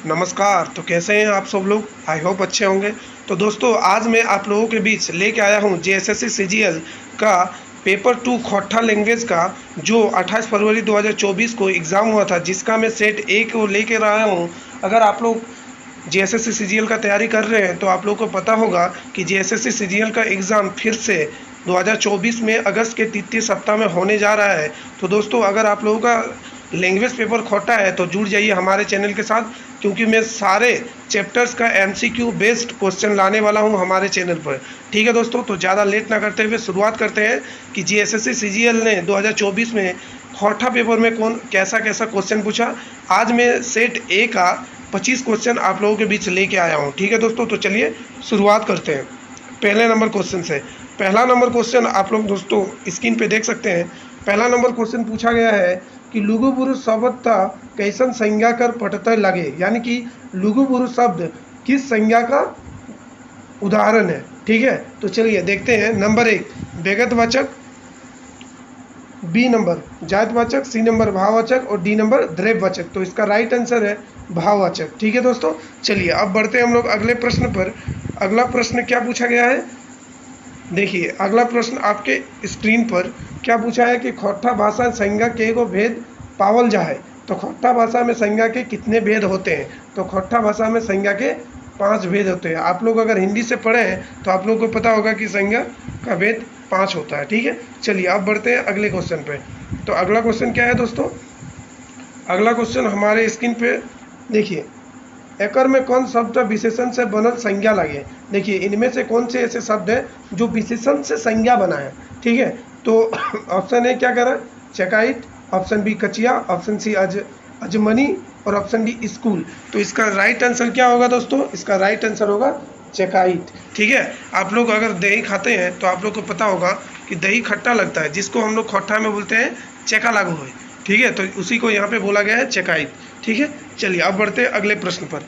नमस्कार। तो कैसे हैं आप सब लोग? आई होप अच्छे होंगे। तो दोस्तों, आज मैं आप लोगों के बीच लेके आया हूं जेएसएससी सीजीएल का पेपर 2 खोट्टा लैंग्वेज का, जो 28 फरवरी 2024 को एग्ज़ाम हुआ था, जिसका मैं सेट ए को लेकर आया हूं। अगर आप लोग जेएसएससी सीजीएल का तैयारी कर रहे हैं तो आप लोगों को पता होगा कि जेएसएससी सीजीएल का एग्ज़ाम फिर से 2024 में अगस्त के तृतीय सप्ताह में होने जा रहा है। तो दोस्तों, अगर आप लोगों का लैंग्वेज पेपर खोटा है तो जुड़ जाइए हमारे चैनल के साथ, क्योंकि मैं सारे चैप्टर्स का एमसीक्यू बेस्ड क्वेश्चन लाने वाला हूं हमारे चैनल पर। ठीक है दोस्तों, तो ज़्यादा लेट ना करते हुए शुरुआत करते हैं कि जेएसएससी सीजीएल ने 2024 में खोटा पेपर में कौन कैसा कैसा क्वेश्चन पूछा। आज मैं सेट ए का 25 क्वेश्चन आप लोगों के बीच लेके आया हूँ। ठीक है दोस्तों, तो चलिए शुरुआत करते हैं पहले नंबर क्वेश्चन से। पहला नंबर क्वेश्चन आप लोग दोस्तों स्क्रीन पे देख सकते हैं। पहला नंबर क्वेश्चन पूछा गया है कि लघु पुरुष शब्द था कैसन संज्ञा कर पटतय लगे, यानी कि लघु पुरुष शब्द किस संज्ञा का उदाहरण है। ठीक है, तो चलिए देखते हैं। नंबर 1 व्यक्तिवाचक, बी नंबर जातिवाचक, सी नंबर भाववाचक और डी नंबर द्रव्यवाचक। तो इसका राइट आंसर है भाववाचक। ठीक है दोस्तों, चलिए अब बढ़ते हैं हम लोग अगले प्रश्न पर। अगला प्रश्न क्या पूछा गया है, देखिए अगला प्रश्न आपके स्क्रीन पर क्या पूछा है कि खोट्टा भाषा संज्ञा के को भेद पावल जाए। तो खोट्टा भाषा में संज्ञा के कितने भेद होते हैं? तो खोट्टा भाषा में संज्ञा के 5 भेद होते हैं। आप लोग अगर हिंदी से पढ़े हैं तो आप लोग को पता होगा कि संज्ञा का भेद 5 होता है। ठीक है, चलिए अब बढ़ते हैं अगले क्वेश्चन पे। तो अगला क्वेश्चन क्या है दोस्तों? अगला क्वेश्चन हमारे स्क्रीन पे देखिए, एकर में कौन शब्द विशेषण से बनल संज्ञा लगे। देखिए इनमें से कौन से ऐसे शब्द हैं जो विशेषण से संज्ञा बना है। ठीक है, तो ऑप्शन ए क्या कह रहा है, चकाइत, ऑप्शन बी कचिया, ऑप्शन सी अजमनी और ऑप्शन डी स्कूल। तो इसका राइट आंसर क्या होगा दोस्तों? इसका राइट आंसर होगा चकाइत। ठीक है, आप लोग अगर दही खाते हैं तो आप लोग को पता होगा कि दही खट्टा लगता है, जिसको हम लोग खोट्टा में बोलते हैं चेका लागू है। ठीक है, तो उसी को यहाँ पे बोला गया है चकाइत। ठीक है, चलिए अब बढ़ते हैं अगले प्रश्न पर।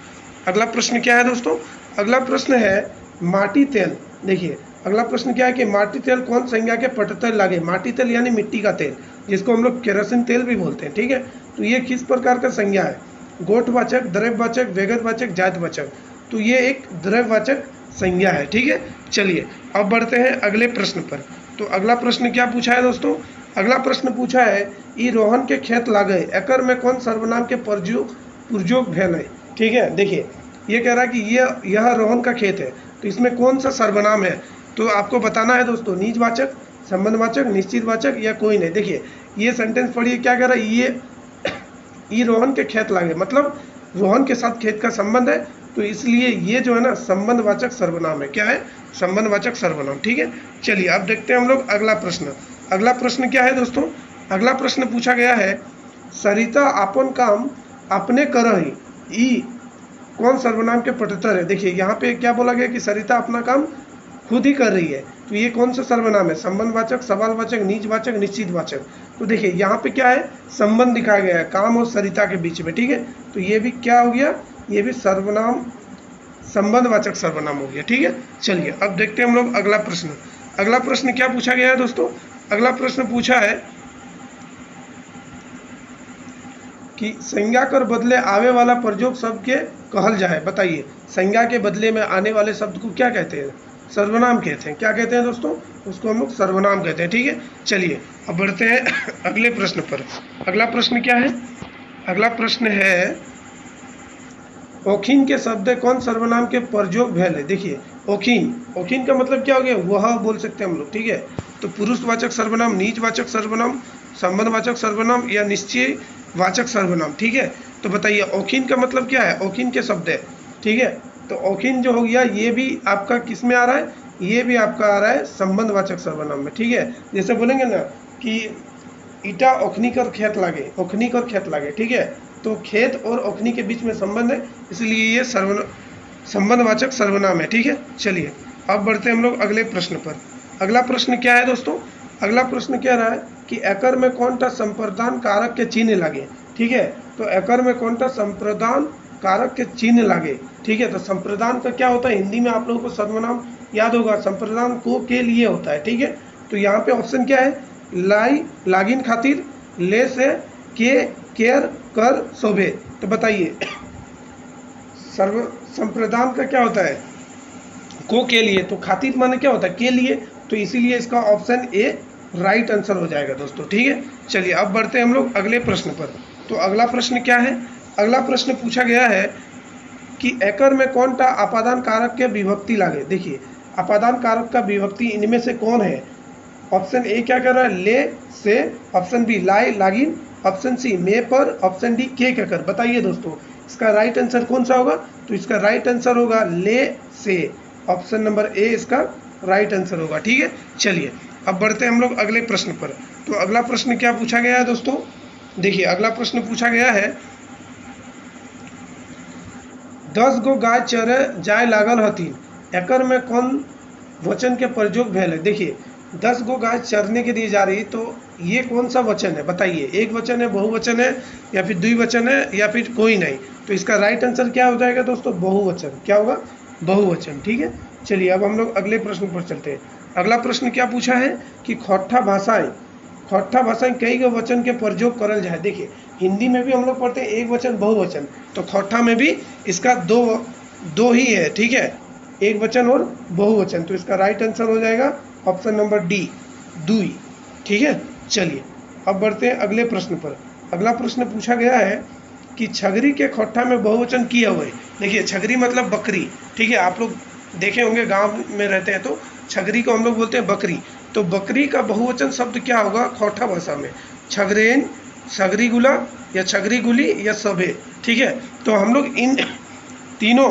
अगला प्रश्न क्या है दोस्तों? अगला प्रश्न है माटी तेल। देखिए अगला प्रश्न क्या है कि माटी तेल कौन संज्ञा के पटतय लगे। माटी तेल यानी मिट्टी का तेल, जिसको हम लोग केरोसिन तेल भी बोलते हैं। ठीक है, तो ये किस प्रकार का संज्ञा है? गोठवाचक, द्रव्यवाचक, व्यक्तिवाचक, जातिवाचक। तो ये एक द्रव्यवाचक संज्ञा है। ठीक है, चलिए अब बढ़ते हैं अगले प्रश्न पर। तो अगला प्रश्न क्या पूछा है दोस्तों? अगला प्रश्न पूछा है ई रोहन के खेत लागे, एकर में कौन सर्वनाम के प्रयोग भेल है। ठीक है, देखिए ये कह रहा है कि यह रोहन का खेत है, तो इसमें कौन सा सर्वनाम है? तो आपको बताना है दोस्तों, निजवाचक, संबंधवाचक, निश्चितवाचक या कोई नहीं। देखिए ये सेंटेंस पढ़िए, क्या कह रहा है, ये रोहन के खेत लागे, मतलब रोहन के साथ खेत का संबंध है, तो इसलिए ये जो है ना संबंधवाचक सर्वनाम है। क्या है? संबंधवाचक सर्वनाम। ठीक है, चलिए अब देखते हैं हम लोग अगला प्रश्न। अगला प्रश्न क्या है दोस्तों? अगला प्रश्न पूछा गया है सरिता अपन काम अपने करही, ई कौन सर्वनाम के पटतर है। देखिए यहाँ पे क्या बोला गया कि सरिता अपना काम खुद ही कर रही है, तो ये कौन सा सर्वनाम है? संबंधवाचक, सवालवाचक, निजवाचक, निश्चितवाचक। तो देखिए यहाँ पे क्या है, संबंध दिखाया गया है काम और सरिता के बीच में। ठीक है, तो ये भी क्या हो गया, ये भी सर्वनाम संबंधवाचक सर्वनाम हो गया। ठीक है, चलिए अब देखते हैं हम लोग अगला प्रश्न। अगला प्रश्न क्या पूछा गया है दोस्तों? अगला प्रश्न पूछा है कि संज्ञा कर बदले आवे वाला प्रयोग शब्द के कहल जाए। बताइए संज्ञा के बदले में आने वाले शब्द को क्या कहते हैं? सर्वनाम कहते हैं। क्या कहते हैं दोस्तों? उसको हम लोग सर्वनाम कहते हैं। ठीक है, चलिए अब बढ़ते हैं अगले प्रश्न पर। अगला प्रश्न क्या है? अगला प्रश्न है औखीन के शब्द कौन सर्वनाम के प्रयोग भेल है। देखिए औखीन, औखीन का मतलब क्या हो गया, वह बोल सकते हैं हम लोग। ठीक है, तो पुरुषवाचक सर्वनाम, निजवाचक सर्वनाम, संबंधवाचक सर्वनाम या निश्चयवाचक सर्वनाम। ठीक है, तो बताइए औखीन का मतलब क्या है? औखीन के शब्द है। ठीक है, तो औखीन जो हो गया ये भी आपका किस में आ रहा है? ये भी आपका आ रहा है संबंधवाचक सर्वनाम में। ठीक है, जैसे बोलेंगे ना कि ईटा ओखनी कर खेत लागे, ओखनी कर खेत लागे। ठीक है, तो खेत और ओखनी के बीच में संबंध है, इसलिए ये संबंधवाचक सर्वनाम है। ठीक है, चलिए अब बढ़ते हैं हम लोग अगले प्रश्न पर। अगला प्रश्न क्या है दोस्तों? अगला प्रश्न कह रहा है कि एकर में कौन सा संप्रदान कारक के चिन्ह लगे। ठीक है, तो एकर में कौन सा संप्रदान कारक के चिन्ह लगे। ठीक है, तो संप्रदान का क्या होता है? हिंदी में आप लोगों को सर्वनाम याद होगा, संप्रदान को के लिए होता है। ठीक है, तो यहाँ पे ऑप्शन क्या है, लाई लागिन खातिर, ले से, के केयर कर शोभे। तो बताइए सर्व संप्रदान का क्या होता है, को के लिए, तो खातिर माने क्या होता है, के लिए, तो इसीलिए इसका ऑप्शन ए राइट आंसर हो जाएगा दोस्तों। ठीक है, चलिए अब बढ़ते हैं हम लोग अगले प्रश्न पर। तो अगला प्रश्न क्या है, अगला प्रश्न पूछा गया है कि एकर में कौन टा अपादान कारक के विभक्ति लागे। देखिए अपादान कारक का विभक्ति इनमें से कौन है। ऑप्शन ए क्या कर रहा है, ले से, ऑप्शन बी लाए लागिन, ऑप्शन सी में पर, ऑप्शन डी के कर। बताइए दोस्तों इसका राइट आंसर कौन सा होगा। तो इसका राइट आंसर होगा ले से, ऑप्शन नंबर ए इसका राइट आंसर होगा। ठीक है, चलिए अब बढ़ते हैं हम लोग अगले प्रश्न पर। तो अगला प्रश्न क्या पूछा गया है दोस्तों, देखिए अगला प्रश्न पूछा गया है 10 गो गाय चरे जाए लागल हथिन, एकर में कौन वचन के प्रयोग भेल है। देखिए 10 गो गाय चरने के लिए जा रही, तो ये कौन सा वचन है बताइए, एक वचन है, बहुवचन है, या फिर द्विवचन है, या फिर कोई नहीं। तो इसका राइट आंसर क्या हो जाएगा दोस्तों, बहुवचन। क्या होगा, बहुवचन। ठीक है, चलिए अब हम लोग अगले प्रश्न पर चलते हैं। अगला प्रश्न क्या पूछा है कि खोट्ठा भाषाएं कई गो वचन के प्रयोग करल जाए। देखिए हिंदी में भी हम लोग पढ़ते हैं एक वचन बहुवचन, तो खोट्ठा में भी इसका दो ही है। ठीक है, एक वचन और बहुवचन, तो इसका राइट आंसर हो जाएगा ऑप्शन नंबर डी, दुई। ठीक है, चलिए अब बढ़ते हैं अगले प्रश्न पर। अगला प्रश्न पूछा गया है कि छगरी के खोट्ठा में बहुवचन किया हुआ है। देखिए छगरी मतलब बकरी। ठीक है, आप लोग देखे होंगे गांव में रहते हैं तो छगरी को हम लोग बोलते हैं बकरी। तो बकरी का बहुवचन शब्द क्या होगा खोट्ठा भाषा में, छगरेन, छगरी गुला, या छगरी गुली, या सभे। ठीक है, तो हम लोग इन तीनों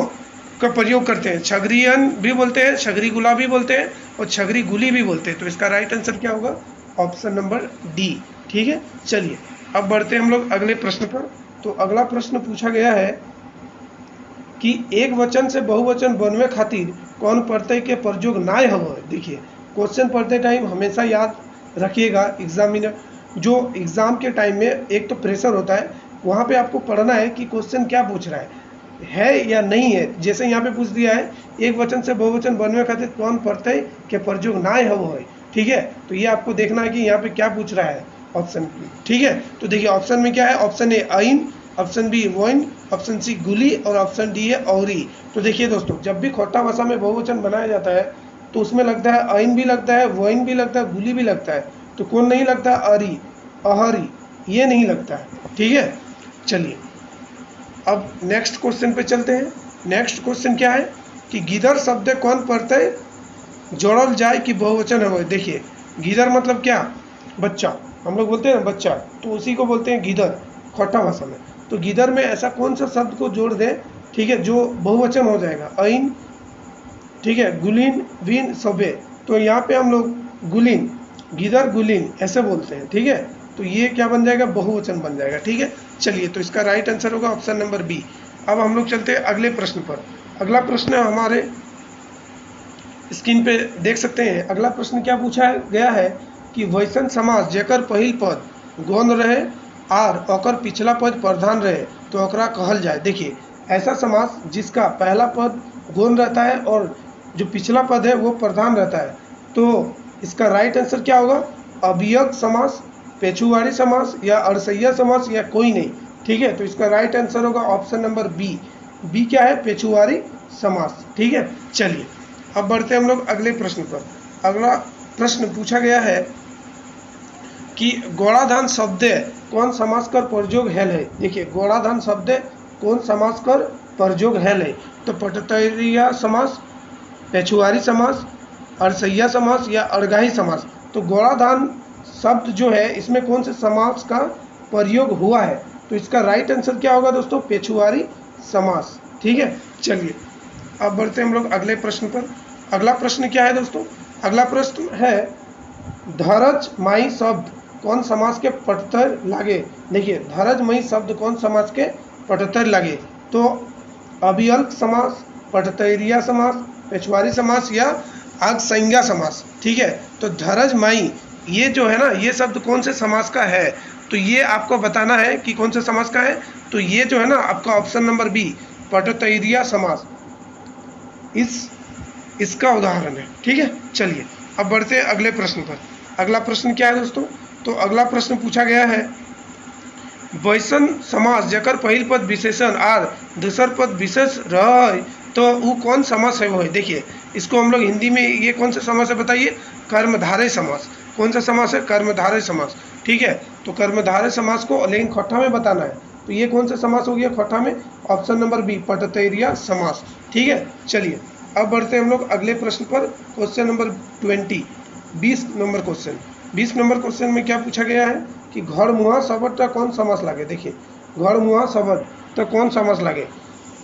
का प्रयोग करते हैं, छगरियन भी बोलते हैं, छगरी गुला भी बोलते हैं, और छगरी गुली भी बोलते हैं। तो इसका राइट आंसर क्या होगा, ऑप्शन नंबर डी। ठीक है, चलिए अब बढ़ते हैं हम लोग अगले प्रश्न पर। तो अगला प्रश्न पूछा गया है कि एक वचन से बहुवचन बनवे खातिर कौन प्रत्यय के प्रयोग नाय हो। देखिए क्वेश्चन पढ़ते टाइम हमेशा याद रखिएगा, जो एग्ज़ाम के टाइम में एक तो प्रेशर होता है, वहाँ पे आपको पढ़ना है कि क्वेश्चन क्या पूछ रहा है या नहीं है। जैसे यहाँ पे पूछ दिया है एक वचन से बहुवचन बनवे खातिर कौन प्रत्यय के प्रयोग नाय हो है। ठीक है, तो ये आपको देखना है कि यहाँ पे क्या पूछ रहा है ऑप्शन। ठीक है, तो देखिए ऑप्शन में क्या है, ऑप्शन ए अइन, ऑप्शन बी वोइन, ऑप्शन सी गुली, और ऑप्शन डी है औरी। तो देखिए दोस्तों जब भी खोट्ठा भाषा में बहुवचन बनाया जाता है तो उसमें लगता है अइन भी लगता है, वोइन भी लगता है, गुली भी लगता है। तो कौन नहीं लगता, अरी, अहरी, ये नहीं लगता है। ठीक है, चलिए अब नेक्स्ट क्वेश्चन पे चलते हैं। नेक्स्ट क्वेश्चन क्या है कि गिदर शब्द कौन प्रत्यय जोड़ल जाए कि बहुवचन हो। देखिए गिदर मतलब क्या, बच्चा, हम लोग बोलते हैं ना बच्चा, तो उसी को बोलते हैं गिदर खोट्ठा भाषा में। तो गिदर में ऐसा कौन सा शब्द को जोड़ दें, ठीक है, जो बहुवचन हो जाएगा, अइन, ठीक है, गुलिन, विन, सभे। तो यहाँ पे हम लोग गुलिन, गिदर गुलिन ऐसे बोलते हैं। ठीक है, तो ये क्या बन जाएगा, बहुवचन बन जाएगा। ठीक है, चलिए तो इसका राइट आंसर होगा ऑप्शन नंबर बी। अब हम लोग चलते हैं अगले प्रश्न पर। अगला प्रश्न हमारे स्क्रीन पे देख सकते हैं। अगला प्रश्न क्या पूछा गया है कि वैसन समास जेकर पहिल पद गौण रहे और ओकर पिछला पद प्रधान रहे तो ओकरा कहल जाए। देखिए ऐसा समास जिसका पहला पद गौण रहता है और जो पिछला पद है वो प्रधान रहता है, तो इसका राइट आंसर क्या होगा, अभियक समास, पेछुवाड़ी समास, या अड़सैया समास, या कोई नहीं। ठीक है, तो इसका राइट आंसर होगा ऑप्शन नंबर बी। बी क्या है, पेछुवाड़ी समास। ठीक है, चलिए अब बढ़ते हैं हम लोग अगले प्रश्न पर। अगला प्रश्न पूछा गया है कि गोड़ाधान शब्द कौन समास कर प्रयोग हेल है। देखिए गोड़ाधान शब्द कौन समास कर प्रयोग हेल है, तो पटतैरिया समास, पेछुआरी समास, अड़सैया समास, या अड़गाही समास। तो गोड़ाधान शब्द जो है इसमें कौन से समास का प्रयोग हुआ है, तो इसका राइट आंसर क्या होगा दोस्तों, पेछुआरी समास। ठीक है, चलिए अब बढ़ते हैं हम लोग अगले प्रश्न पर। अगला प्रश्न क्या है दोस्तों, अगला प्रश्न है धरज माई शब्द कौन समास के पटतर लागे। देखिए धरज मई शब्द कौन समास के पटतर लागे, तो अभिअल्प समास, पटतैरिया समास, पेछुआरी समास, या आगसंज्ञा समास। ठीक है, तो धरज माई ये जो है ना, ये शब्द कौन से समास का है, तो ये आपको बताना है कि कौन से समास का है। तो ये जो है ना आपका ऑप्शन नंबर बी, पटतैरिया समास इसका उदाहरण है। ठीक है, चलिए अब बढ़ते हैं अगले प्रश्न पर। अगला प्रश्न क्या है दोस्तों, तो अगला प्रश्न पूछा गया है वैसन समास जकर पहिल पद विशेषण और दूसर पद विशेष रहे तो वो कौन समास है वो है। देखिए इसको हम लोग हिंदी में ये कौन सा समास है बताइए, कर्मधारय समास। कौन सा समास है, कर्मधारय समास। ठीक है, तो कर्मधारय समास को लेकिन खोट्ठा में बताना है, तो ये कौन सा समास हो गया खोट्ठा में, ऑप्शन नंबर बी पटतैरिया समास। ठीक है, चलिए अब बढ़ते हैं हम लोग अगले प्रश्न पर, question number 20 number question. 20 number question में क्या पूछा गया है कि घर मुहा शब्द का कौन समास लागे। देखिए घर मुहा शब्द तो कौन समास लागे,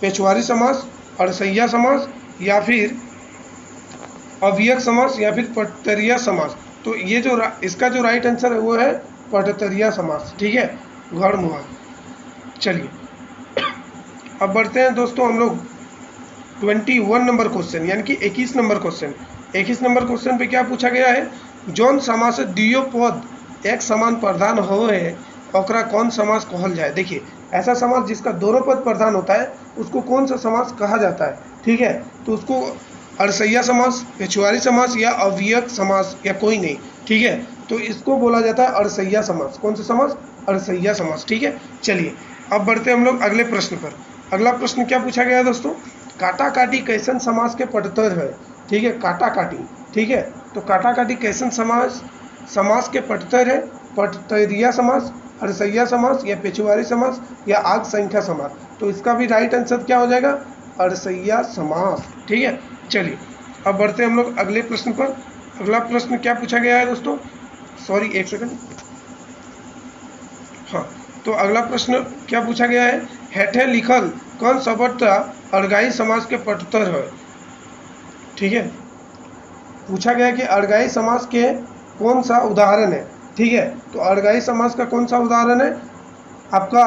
पेशवारी समास, अड़सैया समास, या फिर अव्ययक समास, या फिर पटतरिया समास। तो ये जो इसका जो राइट आंसर है वो है पटतरिया समास। ठीक है, घर मुहा। चलिए अब बढ़ते हैं दोस्तों हम लोग 21 नंबर क्वेश्चन यानी कि 21 नंबर क्वेश्चन। 21 नंबर क्वेश्चन पे क्या पूछा गया है, जौन समास दुइयो पद एक समान प्रधान हो है ओकरा कौन समास कहल जाए। देखिए ऐसा समास जिसका दोनों पद प्रधान होता है उसको कौन सा समास कहा जाता है। ठीक है, तो उसको अड़सैया समास, पेशवारी समास या अव्ययक समास या कोई नहीं। ठीक है, तो इसको बोला जाता है अड़सैया समास। कौन सा समास, अड़सैया समास। ठीक है, चलिए अब बढ़ते हैं हम लोग अगले प्रश्न पर। अगला प्रश्न क्या पूछा गया है दोस्तों, काटा काटी कैसन समास के पटतर है। ठीक है, काटा काटी। ठीक है, तो काटा काटी कैसन समास के पटतर है, पटतरिया समास, अड़सैया समास या पेशवारी समास या आग संख्या समास। तो इसका भी राइट आंसर क्या हो जाएगा, अड़सैया समास। ठीक है, चलिए अब बढ़ते हैं हम लोग अगले प्रश्न पर। अगला प्रश्न क्या पूछा गया है दोस्तों, सॉरी एक सेकंड। हाँ, तो अगला प्रश्न क्या पूछा गया है, हेठे लिखल कौन शब्द अर्गाई समास के पटतर है। ठीक है, पूछा गया कि अर्गाई समास के कौन सा उदाहरण है। ठीक है, तो अर्गाई समास का कौन सा उदाहरण है आपका,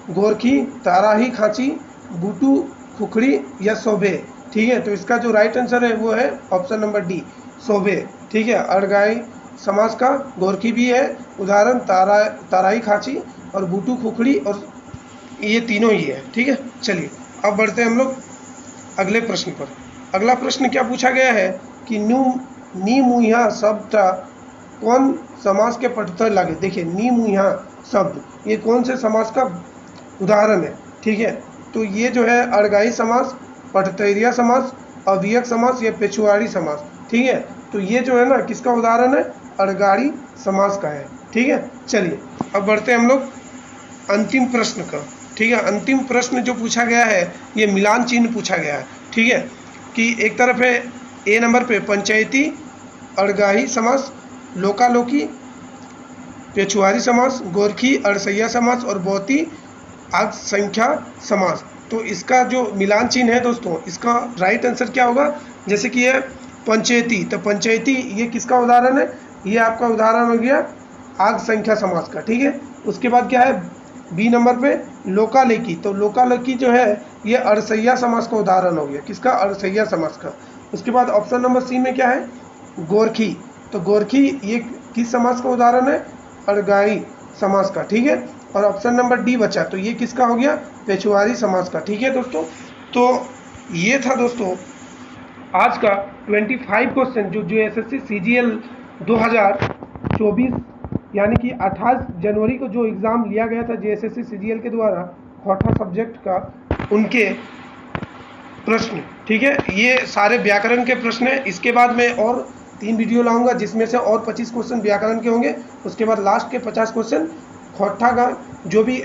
गोरखी, ताराही, खांची, बूटू, खुखड़ी या शोभे। ठीक है, तो इसका जो राइट आंसर है वो है ऑप्शन नंबर डी, शोभे। ठीक है, अर्गाई समास का गोरखी भी है उदाहरण, ताराही, खांची और बूटू, खुखड़ी और ये तीनों ही है। ठीक है, चलिए अब बढ़ते हैं हम लोग अगले प्रश्न पर। अगला प्रश्न क्या पूछा गया है कि नी मुहिया शब्द कौन समास के पटतर लागे। देखिए नी मुहिया शब्द ये कौन से समास का उदाहरण है। ठीक है, तो ये जो है अर्गाई समास, पटतैरिया समास, अव्ययक समास या पेशवारी समास। ठीक है, तो ये जो है ना किसका उदाहरण है, अर्गाड़ी समास का है। ठीक है, चलिए अब बढ़ते हैं हम लोग अंतिम प्रश्न का। ठीक है, अंतिम प्रश्न जो पूछा गया है ये मिलान चिन्ह पूछा गया है। ठीक है, कि एक तरफ है ए नंबर पे पंचायती अर्गाही समास, लोकालोकी, पेशवारी समास, गोरखी अड़सैया समास और बोती आग संख्या समास। तो इसका जो मिलान चिन्ह है दोस्तों, इसका राइट आंसर क्या होगा, जैसे कि ये पंचायती, तो पंचायती ये किसका उदाहरण है, ये आपका उदाहरण हो गया आग संख्या समास का। ठीक है, उसके बाद क्या है बी नंबर पे लोकालेकी, तो लोकालेकी जो है ये अड़सैया समास का उदाहरण हो गया, किसका, अड़सैया समास का। उसके बाद ऑप्शन नंबर सी में क्या है, गोरखी, तो गोरखी ये किस समास का उदाहरण है, अर्गाई समास का। ठीक है, और ऑप्शन नंबर डी बचा, तो ये किसका हो गया, पेशवारी समास का। ठीक है दोस्तों, तो ये था दोस्तों आज का 25 क्वेश्चन जो एसएससी सीजीएल 2024 यानी कि 28 जनवरी को जो एग्ज़ाम लिया गया था जेएसएससी सीजीएल के द्वारा खोटा सब्जेक्ट का, उनके प्रश्न। ठीक है, ये सारे व्याकरण के प्रश्न हैं। इसके बाद मैं और 3 वीडियो लाऊंगा जिसमें से और 25 क्वेश्चन व्याकरण के होंगे। उसके बाद लास्ट के 50 क्वेश्चन खोटा का जो भी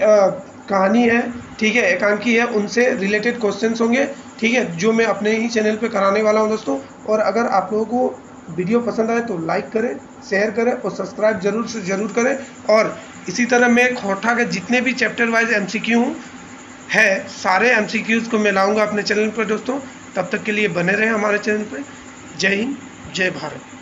कहानी है, ठीक है, एकांकी है, उनसे रिलेटेड क्वेश्चंस होंगे। ठीक है, जो मैं अपने ही चैनल पे कराने वाला हूं दोस्तों। और अगर आप लोगों को वीडियो पसंद आए तो लाइक करें, शेयर करें और सब्सक्राइब जरूर से ज़रूर करें। और इसी तरह मैं खोटा के जितने भी चैप्टर वाइज MCQ है सारे MCQs को मैं लाऊंगा अपने चैनल पर दोस्तों। तब तक के लिए बने रहें हमारे चैनल पर। जय हिंद, जय भारत।